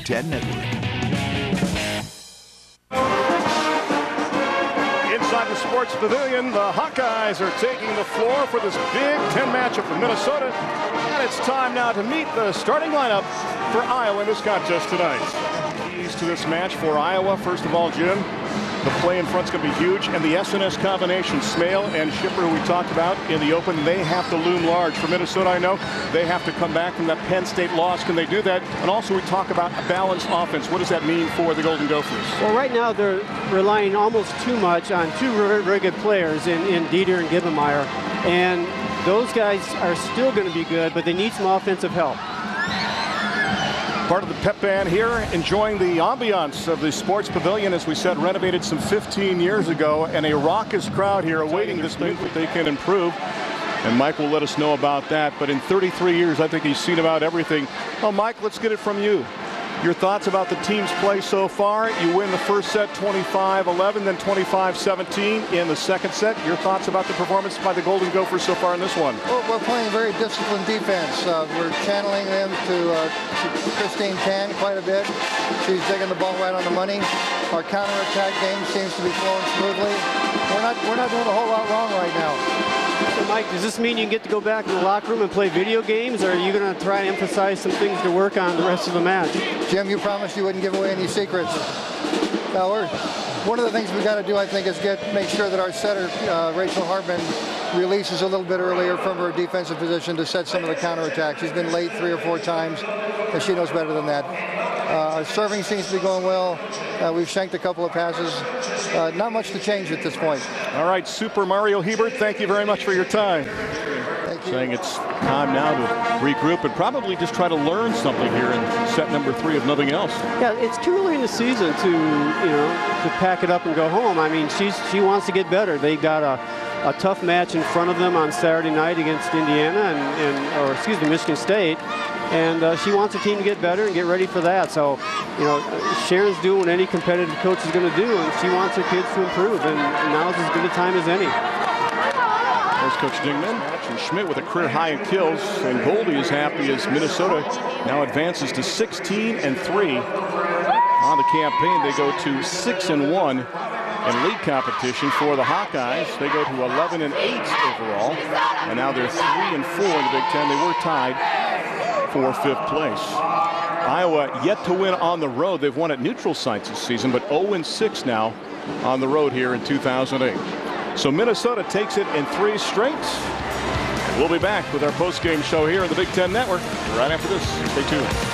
Ten Network. Inside the Sports Pavilion, the Hawkeyes are taking the floor for this Big Ten matchup with Minnesota. And it's time now to meet the starting lineup for Iowa in this contest tonight. Keys to this match for Iowa, first of all, Jim, the play in front's going to be huge, and the SNS combination, Smale and Schipper, who we talked about in the open, they have to loom large. For Minnesota, I know, they have to come back from that Penn State loss. Can they do that? And also we talk about a balanced offense. What does that mean for the Golden Gophers? Well, right now they're relying almost too much on two very good players in Dieter and Gibbenmeyer. And those guys are still going to be good, but they need some offensive help. Part of the pep band here, enjoying the ambiance of the Sports Pavilion, as we said, renovated some 15 years ago, and a raucous crowd here awaiting this thing that they can improve. And Mike will let us know about that. But in 33 years, I think he's seen about everything. Oh, Mike, let's get it from you. Your thoughts about the team's play so far? You win the first set 25-11, then 25-17 in the second set. Your thoughts about the performance by the Golden Gophers so far in this one? Well, we're playing very disciplined defense. We're channeling them to Christine Tan quite a bit. She's digging the ball right on the money. Our counterattack game seems to be flowing smoothly. We're not doing a whole lot wrong right now. So, Mike, does this mean you get to go back in the locker room and play video games, or are you going to try and emphasize some things to work on the rest of the match? Jim, you promised you wouldn't give away any secrets. Now, one of the things we've got to do, I think, is make sure that our setter, Rachel Hartman, releases a little bit earlier from her defensive position to set some of the counterattack. She's been late 3 or 4 times, and she knows better than that. Our serving seems to be going well. We've shanked a couple of passes. Not much to change at this point. All right, Super Mario Hebert, thank you very much for your time. Thank you. Saying it's time now to regroup and probably just try to learn something here in set number 3, if nothing else. Yeah, it's too early in the season to, to pack it up and go home. I mean, she wants to get better. They got a tough match in front of them on Saturday night against Indiana or Michigan State. And she wants the team to get better and get ready for that. So, Sharon's doing what any competitive coach is going to do, and she wants her kids to improve. And now's as good a time as any. There's Coach Dingman. And Schmidt with a career high in kills. And Goldie is happy as Minnesota now advances to 16-3. On the campaign, they go to 6-1 in league competition. For the Hawkeyes, they go to 11-8 overall. And now they're 3-4 in the Big Ten. They were tied for 5th place. Iowa yet to win on the road. They've won at neutral sites this season, but 0-6 now on the road here in 2008. So Minnesota takes it in 3 straight. We'll be back with our post-game show here on the Big Ten Network right after this. Stay tuned.